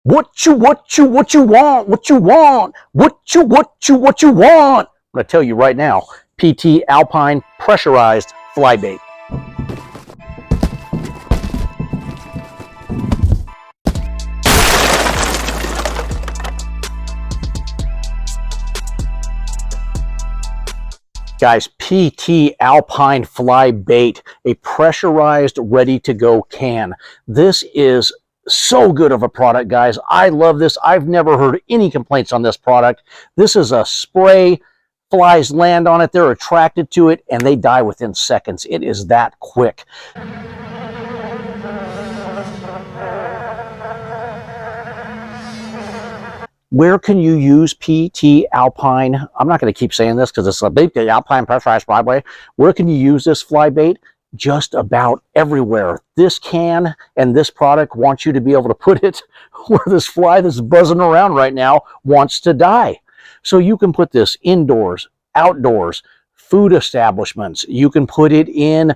What you want, what you want, what you want. I'm going to tell you right now, PT Alpine pressurized fly bait. Guys, PT Alpine Fly Bait, a pressurized, ready-to-go can. This is so good of a product, guys. I love this. I've never heard any complaints on this product. This is a spray. Flies land on it, they're attracted to it, and they die within seconds. It is that quick. Where can you use PT Alpine? I'm not going to keep saying this because it's a big Alpine pressurized fly bait. Where can you use this fly bait? Just about everywhere. This can and this product wants you to be able to put it where this fly that's buzzing around right now wants to die. So you can put this indoors, outdoors, food establishments. You can put it in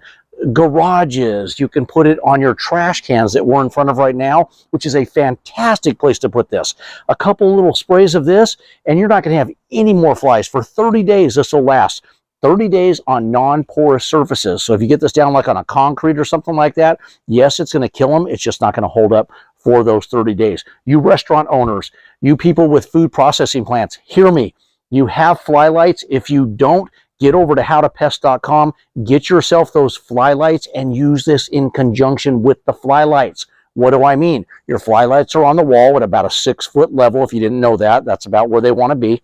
garages. You can put it on your trash cans that we're in front of right now, which is a fantastic place to put this. A couple little sprays of this, and you're not going to have any more flies. For 30 days, this will last. 30 days on non-porous surfaces. So if you get this down like on a concrete or something like that, yes, it's going to kill them. It's just not going to hold up for those 30 days. You restaurant owners, you people with food processing plants, hear me. You have fly lights. If you don't, get over to howtopest.com, get yourself those fly lights and use this in conjunction with the fly lights. What do I mean? Your fly lights are on the wall at about a 6-foot level. If you didn't know that, that's about where they want to be.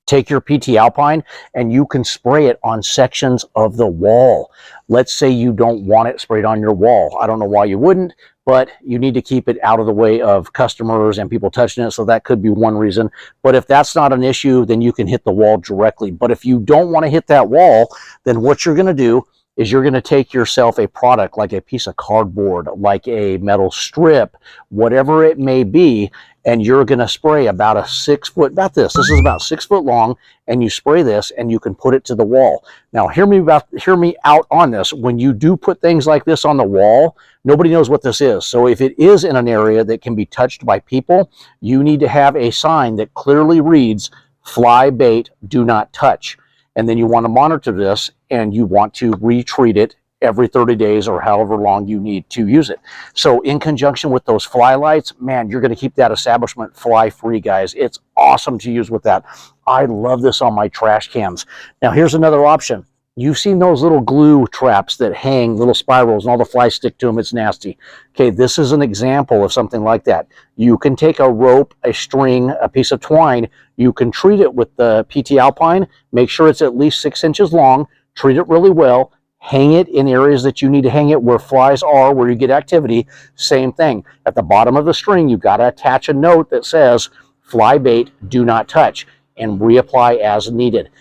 Take your PT Alpine and you can spray it on sections of the wall. Let's say you don't want it sprayed on your wall. I don't know why you wouldn't, but you need to keep it out of the way of customers and people touching it, so that could be one reason. But if that's not an issue, then you can hit the wall directly. But if you don't want to hit that wall, then what you're going to do is you're going to take yourself a product like a piece of cardboard, like a metal strip, whatever it may be, and you're going to spray about a 6-foot, about this is about 6 foot long, and you spray this and you can put it to the wall. Now hear me out on this. When you do put things like this on the wall, nobody knows what this is. So if it is in an area that can be touched by people, you need to have a sign that clearly reads fly bait, do not touch. And then you want to monitor this and you want to retreat it every 30 days or however long you need to use it. So in conjunction with those fly lights, man, you're going to keep that establishment fly free, guys. It's awesome to use with that. I love this on my trash cans. Now here's another option. You've seen those little glue traps that hang, little spirals, and all the flies stick to them. It's nasty. Okay, this is an example of something like that. You can take a rope, a string, a piece of twine. You can treat it with the PT Alpine. Make sure it's at least 6 inches long. Treat it really well. Hang it in areas that you need to hang it, where flies are, where you get activity. Same thing. At the bottom of the string, you've got to attach a note that says, fly bait, do not touch, and reapply as needed.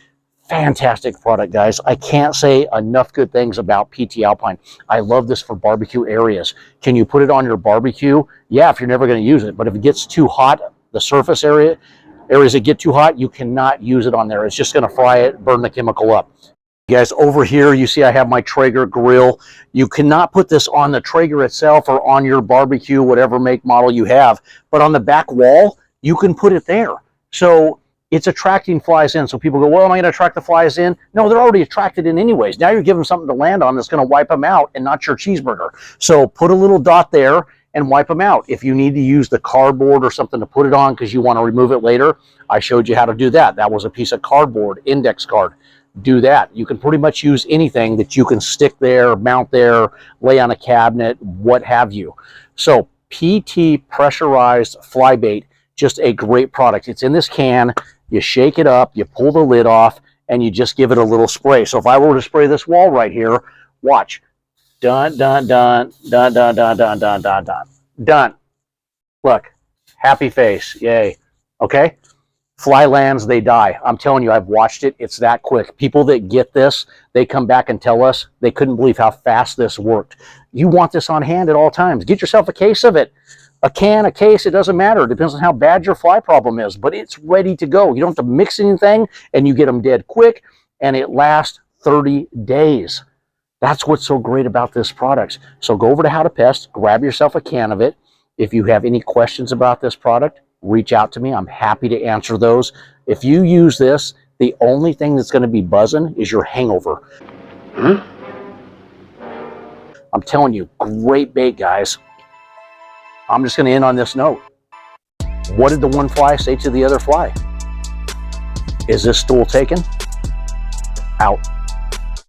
Fantastic product, guys. I can't say enough good things about PT Alpine. I love this for barbecue areas. Can you put it on your barbecue? Yeah, if you're never going to use it. But if it gets too hot, the surface areas that get too hot, you cannot use it on there. It's just going to fry it, burn the chemical up. Guys, over here you see I have my Traeger grill. You cannot put this on the Traeger itself or on your barbecue, whatever make model you have, but on the back wall you can put it there. So it's attracting flies in. So people go, well, am I going to attract the flies in? No, they're already attracted in anyways. Now you're giving them something to land on that's going to wipe them out, and not your cheeseburger. So put a little dot there and wipe them out. If you need to use the cardboard or something to put it on because you want to remove it later, I showed you how to do that. That was a piece of cardboard, index card. Do that. You can pretty much use anything that you can stick there, mount there, lay on a cabinet, what have you. So PT pressurized fly bait, just a great product. It's in this can. You shake it up, you pull the lid off, and you just give it a little spray. So if I were to spray this wall right here, watch. Dun, dun, dun, dun, dun, dun, dun, dun, dun, dun. Done. Look, happy face, yay. Okay? Fly lands, they die. I'm telling you, I've watched it. It's that quick. People that get this, they come back and tell us they couldn't believe how fast this worked. You want this on hand at all times. Get yourself a case of it. A can, a case, it doesn't matter. It depends on how bad your fly problem is, but it's ready to go. You don't have to mix anything, and you get them dead quick, and it lasts 30 days. That's what's so great about this product. So go over to How to Pest, grab yourself a can of it. If you have any questions about this product, reach out to me. I'm happy to answer those. If you use this, the only thing that's going to be buzzing is your hangover. I'm telling you, great bait, guys. I'm just going to end on this note. What did the one fly say to the other fly? Is this stool taken? Out.